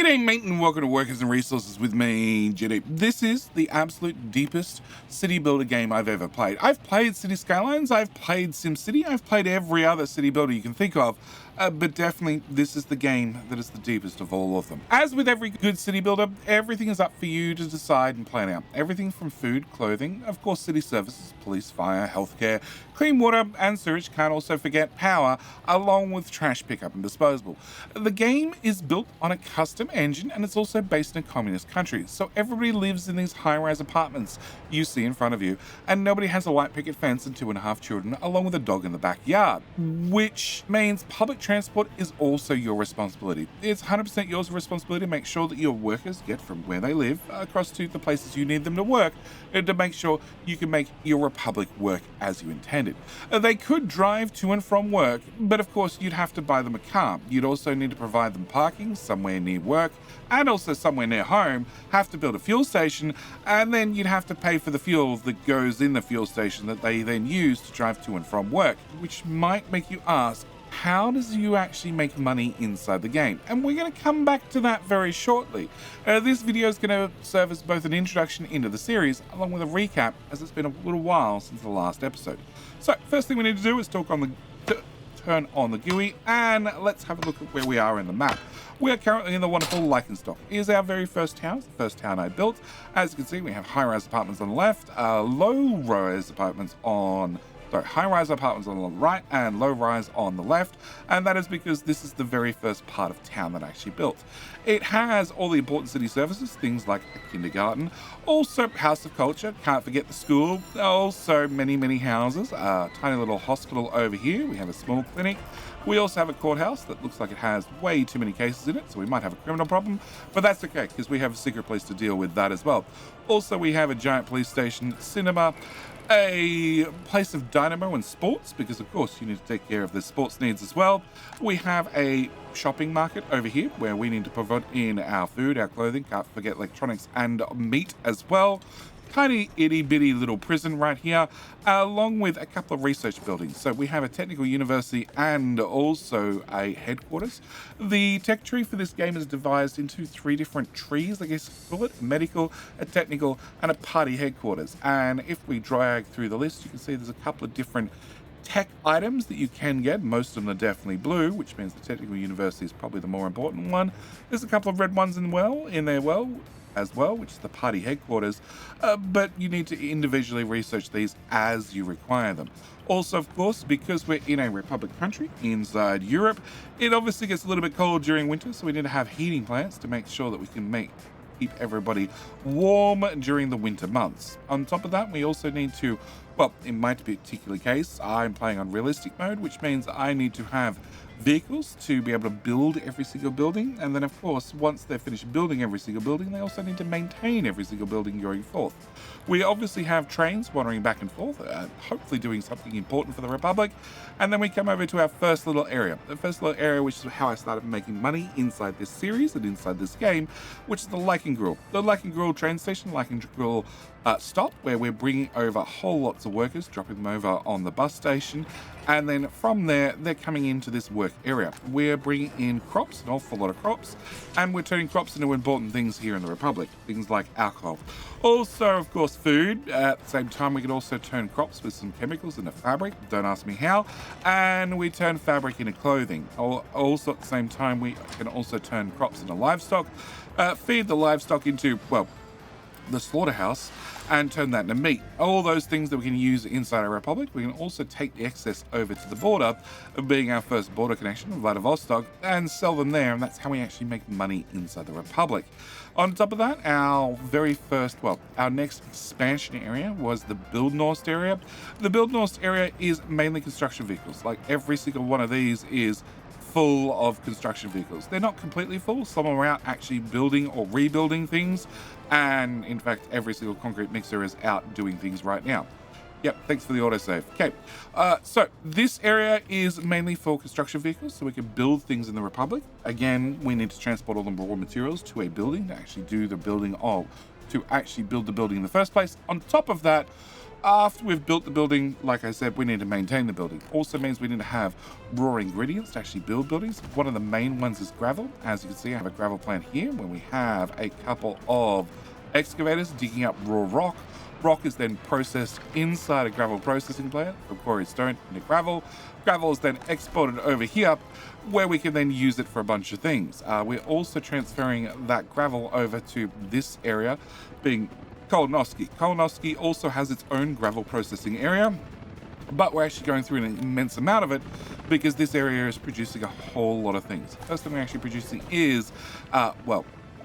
G'day mate and welcome to Workers and Resources with me, Jitty. This is the absolute deepest city builder game I've ever played. I've played City Skylines, I've played SimCity, I've played every other city builder you can think of, but definitely this is the game that is the deepest of all of them. As with every good city builder, everything is up for you to decide and plan out. Everything from food, clothing, of course city services, police, fire, healthcare, clean water and sewage, can't also forget power, along with trash pickup and disposal. The game is built on a custom engine and it's also based in a communist country, so everybody lives in these high-rise apartments you see in front of you, and nobody has a white picket fence and 2.5 children along with a dog in the backyard, which means public transport is also your responsibility. It's 100% your responsibility to make sure that your workers get from where they live across to the places you need them to work, and to make sure you can make your republic work as you intended. They could drive to and from work, but of course you'd have to buy them a car. You'd also need to provide them parking somewhere near work and also somewhere near home, have to build a fuel station, and then you'd have to pay for the fuel that goes in the fuel station that they then use to drive to and from work, which might make you ask, how does you actually make money inside the game? And we're going to come back to that very shortly. This video is going to serve as both an introduction into the series along with a recap, as it's been a little while since the last episode. So first thing we need to do is turn on the GUI and let's have a look at where we are in the map. We are currently in the wonderful Leichenstock. It is our very first town, the first town I built. As you can see, we have high-rise apartments on the left, high-rise apartments on the right and low-rise on the left, and that is because this is the very first part of town that I actually built. It has all the important city services, things like a kindergarten, also House of Culture, can't forget the school, also many houses, a tiny little hospital over here, we have a small clinic. We also have a courthouse that looks like it has way too many cases in it, so we might have a criminal problem, but that's okay, because we have a secret police to deal with that as well. Also, we have a giant police station, cinema, a place of dynamo and sports, because of course you need to take care of the sports needs as well. We have a shopping market over here where we need to provide in our food, our clothing, can't forget electronics and meat as well. Tiny itty bitty little prison right here, along with a couple of research buildings. So we have a technical university and also a headquarters. The tech tree for this game is devised into 3 different trees, I guess you call it: a medical, a technical, and a party headquarters. And if we drag through the list, you can see there's a couple of different tech items that you can get. Most of them are definitely blue, which means the technical university is probably the more important one. There's a couple of red ones in there as well, which is the party headquarters, but you need to individually research these as you require them. Also, of course, because we're in a republic country inside Europe, it obviously gets a little bit cold during winter, so we need to have heating plants to make sure that we can keep everybody warm during the winter months. On top of that, we also need to, well, in my particular case, I'm playing on realistic mode, which means I need to have vehicles to be able to build every single building, and then of course once they're finished building every single building, they also need to maintain every single building going forth. We obviously have trains wandering back and forth, hopefully doing something important for the Republic, and then we come over to our first little area. The first little area, which is how I started making money inside this series and inside this game, which is the Leichengril. The Leichengril train station, Leichengril stop, where we're bringing over whole lots of workers, dropping them over on the bus station, and then from there they're coming into this work area. We're bringing in crops, an awful lot of crops, and we're turning crops into important things here in the Republic, things like alcohol. Also, of course, food. At the same time, we can also turn crops with some chemicals into fabric, don't ask me how, and we turn fabric into clothing. Also at the same time, we can also turn crops into livestock, feed the livestock into, well, the slaughterhouse, and turn that into meat. All those things that we can use inside our republic. We can also take the excess over to the border, being our first border connection of Vladivostok, and sell them there, and that's how we actually make money inside the republic. On top of that, our next expansion area was the Bildnorst area. The Bildnorst area is mainly construction vehicles. Like every single one of these is full of construction vehicles. They're not completely full. Some are out actually building or rebuilding things, and in fact every single concrete mixer is out doing things right now. Yep, thanks for the autosave. Okay, so this area is mainly for construction vehicles, so we can build things in the Republic. Again, we need to transport all the raw materials to a building to actually build the building in the first place. On top of that, After we've built the building, like I said, we need to maintain the building. Also means we need to have raw ingredients to actually build buildings. One of the main ones is gravel. As you can see, I have a gravel plant here where we have a couple of excavators digging up raw rock. Rock is then processed inside a gravel processing plant from quarried stone into gravel. Gravel is then exported over here where we can then use it for a bunch of things. We're also transferring that gravel over to this area being Kolonoski. Kolonoski also has its own gravel processing area, but we're actually going through an immense amount of it because this area is producing a whole lot of things. First thing we're actually producing is,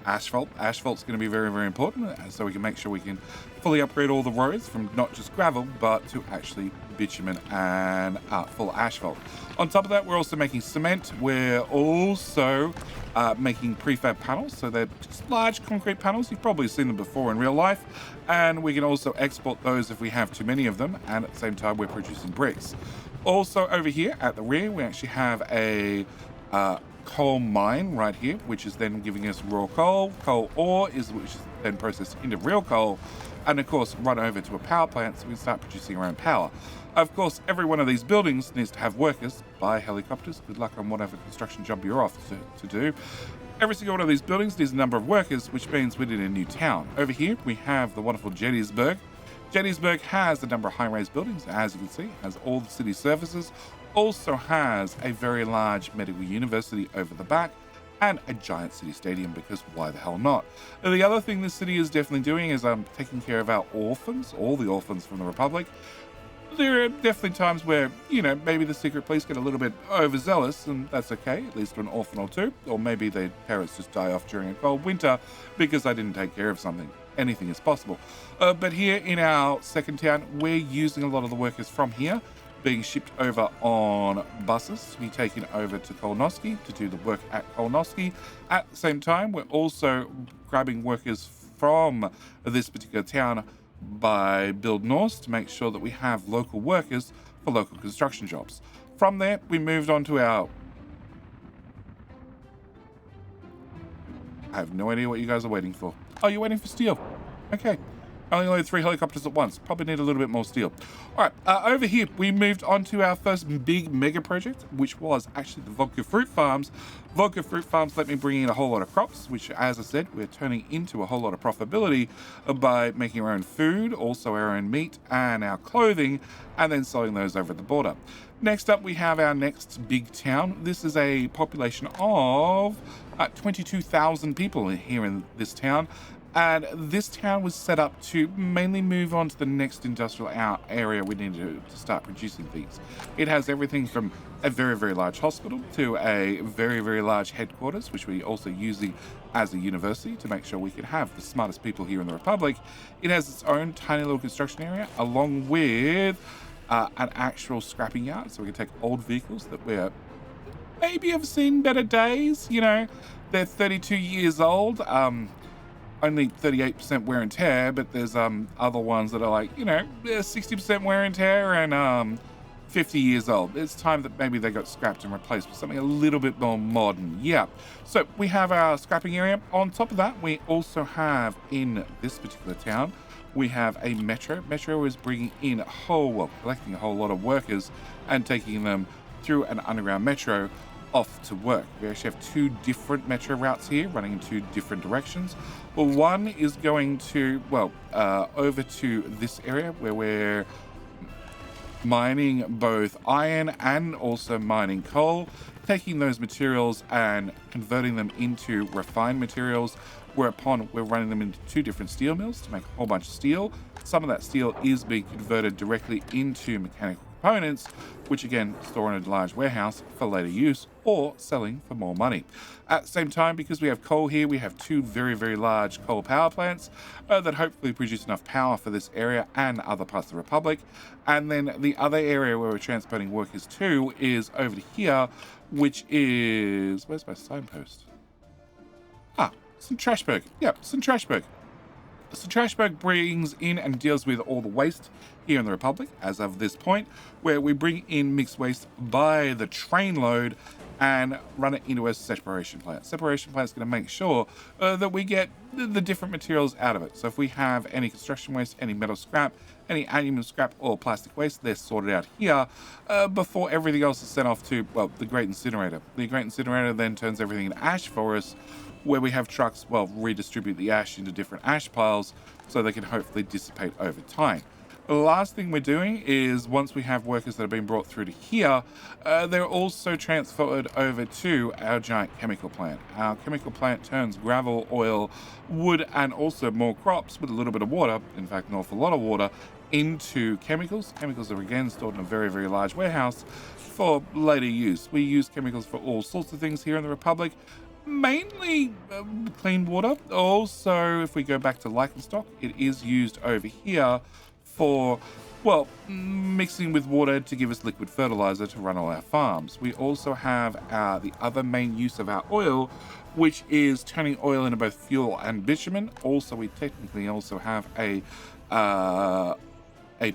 asphalt. Asphalt's going to be very, very important, so we can make sure we can fully upgrade all the roads from not just gravel, but to actually bitumen and full asphalt. On top of that, we're also making cement. We're also making prefab panels, so they're just large concrete panels. You've probably seen them before in real life, and we can also export those if we have too many of them, and at the same time, we're producing bricks. Also over here at the rear, we actually have a coal mine right here, which is then giving us raw coal. Coal ore which is then processed into real coal, and of course run over to a power plant so we can start producing our own power. Of course, every one of these buildings needs to have workers by helicopters. Good luck on whatever construction job you're off to do. Every single one of these buildings needs a number of workers, which means we need a new town. Over here we have the wonderful Gettysburg. Gettysburg has a number of high-rise buildings, as you can see, has all the city services, also has a very large medical university over the back, and a giant city stadium, because why the hell not? And the other thing this city is definitely doing is taking care of our orphans, all the orphans from the Republic. There are definitely times where, maybe the secret police get a little bit overzealous, and that's okay, at least to an orphan or two, or maybe their parents just die off during a cold winter because they didn't take care of something. Anything is possible. But here in our second town, we're using a lot of the workers from here being shipped over on buses to be taken over to Kolonoski to do the work at Kolonoski. At the same time, we're also grabbing workers from this particular town by Build North to make sure that we have local workers for local construction jobs. From there, we moved on to our... I have no idea what you guys are waiting for. Oh, you're waiting for steel. Okay. Only load 3 helicopters at once. Probably need a little bit more steel. All right, over here, we moved on to our first big mega project, which was actually the vodka fruit farms. Vodka fruit farms let me bring in a whole lot of crops, which, as I said, we're turning into a whole lot of profitability by making our own food, also our own meat and our clothing, and then selling those over the border. Next up, we have our next big town. This is a population of 22,000 people here in this town. And this town was set up to mainly move on to the next industrial area we needed to start producing things. It has everything from a very, very large hospital to a very, very large headquarters, which we're also using as a university to make sure we can have the smartest people here in the Republic. It has its own tiny little construction area, along with an actual scrapping yard, so we can take old vehicles that we're maybe have seen better days. They're 32 years old. Only 38% wear and tear, but there's other ones that are like, 60% wear and tear and 50 years old. It's time that maybe they got scrapped and replaced with something a little bit more modern. Yeah. So we have our scrapping area. On top of that, we also have in this particular town, we have a metro. Metro is bringing in collecting a whole lot of workers and taking them through an underground metro off to work. We actually have 2 different metro routes here running in 2 different directions. Well, one is going to, over to this area where we're mining both iron and also mining coal, taking those materials and converting them into refined materials, whereupon we're running them into 2 different steel mills to make a whole bunch of steel. Some of that steel is being converted directly into mechanical components, which again store in a large warehouse for later use or selling for more money. At the same time, because we have coal here, we have 2 very, very large coal power plants that hopefully produce enough power for this area and other parts of the Republic. And then the other area where we're transporting workers to is over to here, which is... where's my signpost? St. Trashburg. Yep, St. Trashburg. St. Trashburg brings in and deals with all the waste here in the Republic as of this point, where we bring in mixed waste by the train load and run it into a separation plant. Separation plant is going to make sure that we get the different materials out of it. So if we have any construction waste, any metal scrap, any aluminium scrap or plastic waste, they're sorted out here before everything else is sent off to, well, the great incinerator. The great incinerator then turns everything into ash for us, where we have trucks, well, redistribute the ash into different ash piles so they can hopefully dissipate over time. The last thing we're doing is, once we have workers that have been brought through to here, they're also transferred over to our giant chemical plant. Our chemical plant turns gravel, oil, wood, and also more crops with a little bit of water, in fact an awful lot of water, into chemicals. Chemicals are again stored in a very, very large warehouse for later use. We use chemicals for all sorts of things here in the Republic, mainly clean water. Also, if we go back to lichen stock, it is used over here for, well, mixing with water to give us liquid fertilizer to run all our farms. We also have the other main use of our oil, which is turning oil into both fuel and bitumen. Also, we technically also have a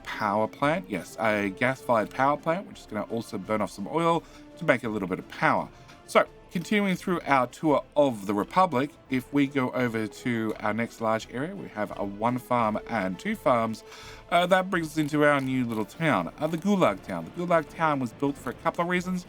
power plant, yes, a gas-fired power plant, which is going to also burn off some oil to make a little bit of power. So, continuing through our tour of the Republic, if we go over to our next large area, we have a 1 farm and 2 farms. That brings us into our new little town, the Gulag Town. The Gulag Town was built for a couple of reasons.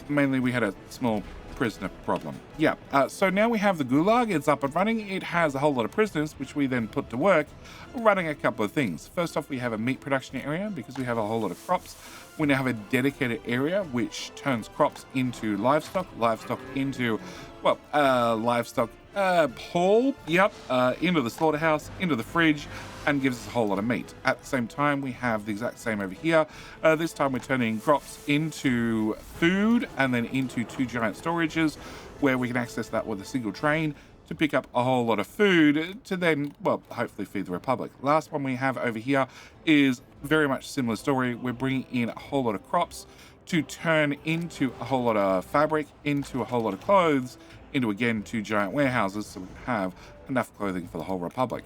Mainly, we had a small prisoner problem. Yeah, so now we have the Gulag. It's up and running. It has a whole lot of prisoners, which we then put to work running a couple of things. First off, we have a meat production area because we have a whole lot of crops. We now have a dedicated area which turns crops into livestock, livestock into, well, livestock haul, into the slaughterhouse, into the fridge, and gives us a whole lot of meat. At the same time, we have the exact same over here. This time we're turning crops into food and then into 2 giant storages where we can access that with a single train to pick up a whole lot of food to then, well, hopefully feed the Republic. Last one we have over here is very much similar story. We're bringing in a whole lot of crops to turn into a whole lot of fabric, into a whole lot of clothes, into, again, 2 giant warehouses so we can have enough clothing for the whole Republic.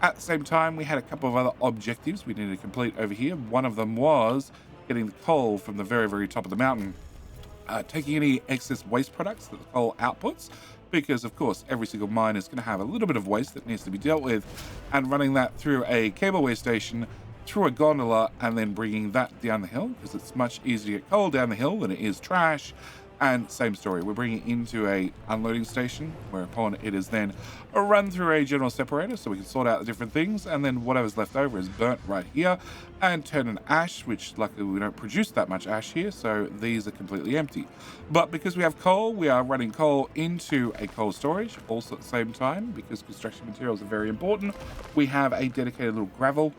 At the same time, we had a couple of other objectives we needed to complete over here. One of them was getting the coal from the very, very top of the mountain, taking any excess waste products that the coal outputs, because of course every single mine is going to have a little bit of waste that needs to be dealt with, and running that through a cableway station, through a gondola, and then bringing that down the hill, because it's much easier to get coal down the hill than it is trash. And same story, we're bringing it into a unloading station, whereupon it is then run through a general separator so we can sort out the different things, and then whatever's left over is burnt right here and turned into ash, which luckily we don't produce that much ash here, so these are completely empty. But because we have coal, we are running coal into a coal storage. Also at the same time, because construction materials are very important, we have a dedicated little gravel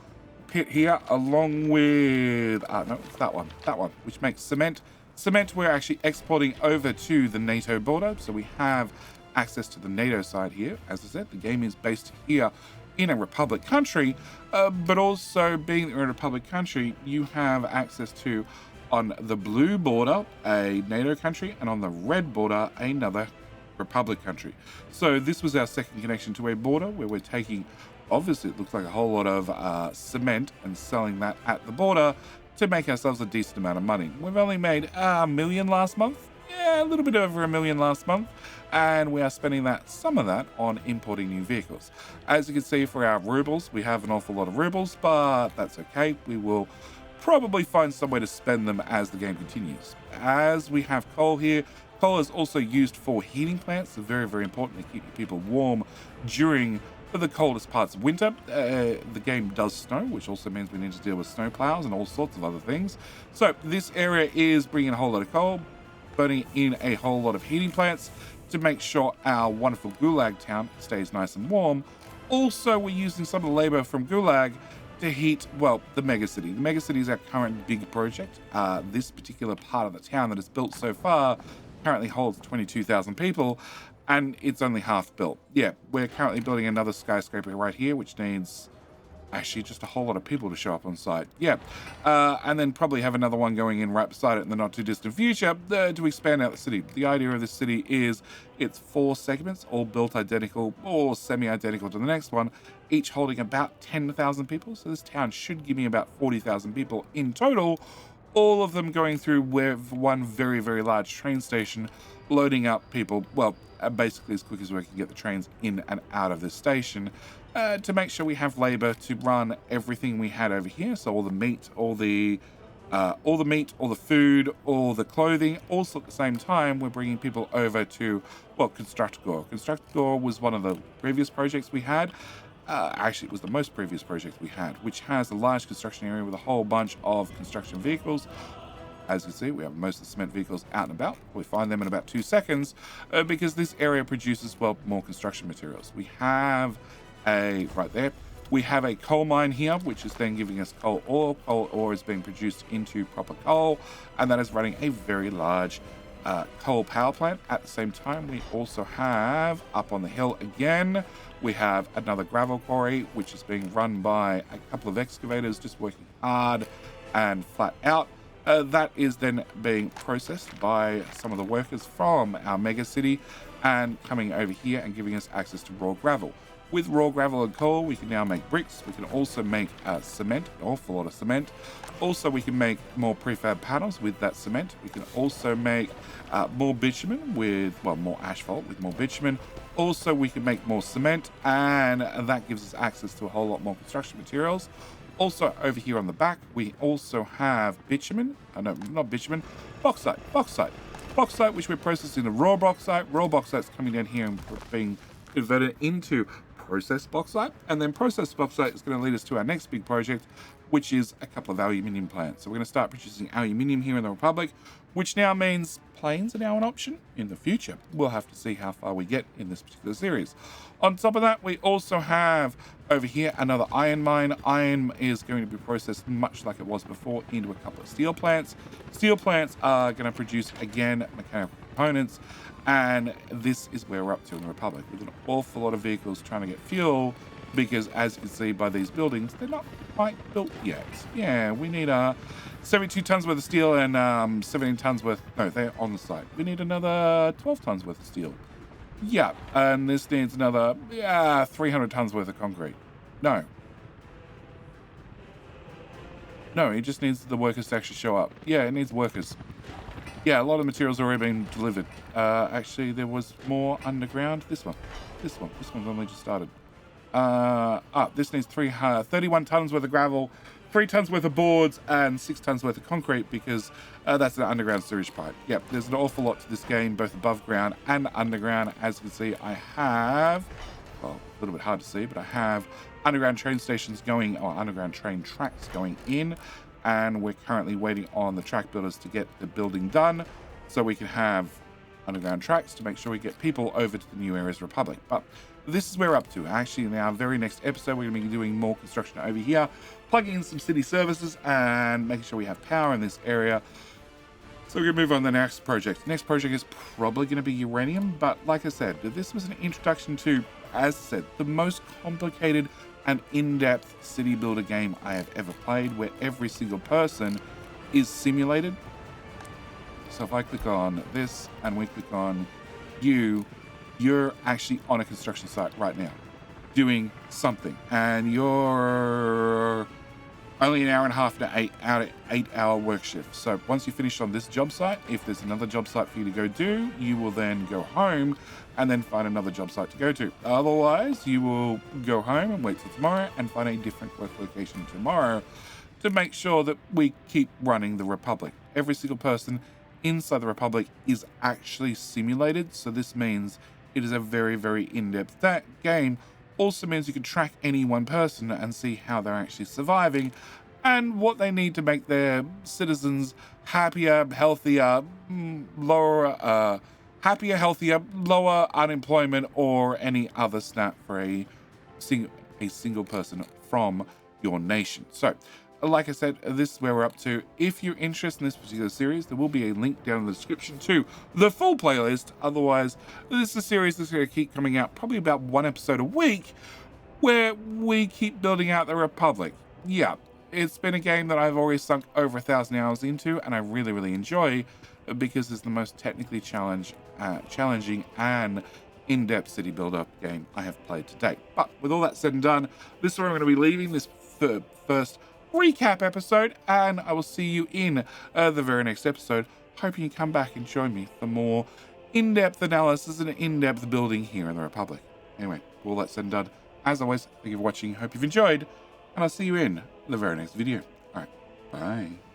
pit here, along with no, it's that one, which makes cement. Cement we're actually exporting over to the NATO border, so we have access to the NATO side here. As I said, the game is based here in a Republic country, but also being that you're in a Republic country, you have access to, on the blue border, a NATO country, and on the red border, another Republic country. So this was our second connection to a border where we're taking, obviously it looks like a whole lot of cement, and selling that at the border to make ourselves a decent amount of money. We've only made $1 million last month. Yeah, a little bit over $1 million last month. And we are spending some of that on importing new vehicles. As you can see, for our rubles, we have an awful lot of rubles, but that's okay. We will probably find some way to spend them as the game continues. As we have coal here, coal is also used for heating plants. So very, very important to keep people warm during the coldest parts of winter. The game does snow, which also means we need to deal with snow plows and all sorts of other things. So this area is bringing a whole lot of coal, burning in a whole lot of heating plants to make sure our wonderful Gulag town stays nice and warm. Also, we're using some of the labor from Gulag to heat, well, the megacity. The megacity is our current big project. This particular part of the town that is built so far currently holds 22,000 people, and it's only half built. Yeah, we're currently building another skyscraper right here, which needs actually just a whole lot of people to show up on site. Yeah, and then probably have another one going in right beside it in the not too distant future to expand out the city. The idea of this city is it's 4 segments, all built identical or semi-identical to the next one, each holding about 10,000 people. So this town should give me about 40,000 people in total, all of them going through with one very, very large train station, loading up people, well, basically as quick as we can get the trains in and out of this station, to make sure we have labor to run everything we had over here. So all the meat, all the food, all the clothing. Also at the same time, we're bringing people over to, well, Constructor. Constructor was one of the previous projects we had. Actually, it was the most previous project we had, which has a large construction area with a whole bunch of construction vehicles. As you see, we have most of the cement vehicles out and about. We find them in about 2 seconds because this area produces, well, more construction materials. We have right there, we have a coal mine here, which is then giving us coal ore. Coal ore is being produced into proper coal, and that is running a very large coal power plant. At the same time, we also have up on the hill again, we have another gravel quarry, which is being run by a couple of excavators just working hard and flat out. That is then being processed by some of the workers from our mega city and coming over here and giving us access to raw gravel. With raw gravel and coal, we can now make bricks. We can also make cement, an awful lot of cement. Also, we can make more prefab panels with that cement. We can also make more bitumen with, well, more asphalt with more bitumen. Also, we can make more cement, and that gives us access to a whole lot more construction materials. Also, over here on the back, we also have bitumen. No, not bitumen, bauxite, which we're processing the raw bauxite. Raw bauxite's coming down here and being converted into processed bauxite, and then processed bauxite is going to lead us to our next big project, which is a couple of aluminium plants. So we're going to start producing aluminium here in the Republic, which now means planes are now an option in the future. We'll have to see how far we get in this particular series. On top of that, we also have over here another iron mine. Iron is going to be processed much like it was before into a couple of steel plants. Steel plants are going to produce, again, mechanical components, and this is where we're up to in the Republic, with an awful lot of vehicles trying to get fuel, because as you can see by these buildings, they're not quite built yet. Yeah, we need 72 tons worth of steel and 17 tons worth, no, they're on the site. We need another 12 tons worth of steel. Yeah, and this needs another 300 tons worth of concrete. No, it just needs the workers to actually show up. Yeah, it needs workers. Yeah, a lot of materials already been delivered. Actually, there was more underground. This one's only just started. This needs 31 tons worth of gravel, 3 tons worth of boards, and 6 tons worth of concrete, because that's an underground sewage pipe. Yep, there's an awful lot to this game, both above ground and underground. As you can see, I have, well, a little bit hard to see, but I have underground train stations going, or underground train tracks going in, and we're currently waiting on the track builders to get the building done so we can have underground tracks to make sure we get people over to the new areas of Republic. But this is where we're up to. Actually, in our very next episode, we're going to be doing more construction over here, plugging in some city services and making sure we have power in this area. So we're going to move on to the next project. The next project is probably going to be uranium, but like I said, this was an introduction to, as I said, the most complicated and in-depth city builder game I have ever played, where every single person is simulated. So if I click on this and we click on you're actually on a construction site right now doing something, and you're only an hour and a half to 8-hour work shift. So once you finish on this job site, if there's another job site for you to go do, you will then go home and then find another job site to go to. Otherwise, you will go home and wait till tomorrow and find a different work location tomorrow to make sure that we keep running the Republic. Every single person inside the Republic is actually simulated, so this means it is a very, very in-depth game. Also means you can track any one person and see how they're actually surviving and what they need to make their citizens happier, healthier, lower unemployment, or any other stat for a single person from your nation. So, like I said, this is where we're up to. If you're interested in this particular series, there will be a link down in the description to the full playlist. Otherwise, this is a series that's going to keep coming out, probably about 1 episode a week, where we keep building out the Republic. Yeah, it's been a game that I've already sunk over 1,000 hours into, and I really, really enjoy, because it's the most technically challenging and in-depth city builder game I have played to date. But with all that said and done, this is where I'm going to be leaving this first recap episode, and I will see you in the very next episode. Hoping you come back and join me for more in-depth analysis and in-depth building here in the Republic. Anyway, all that said and done, as always, thank you for watching. Hope you've enjoyed, and I'll see you in the very next video. All right, bye.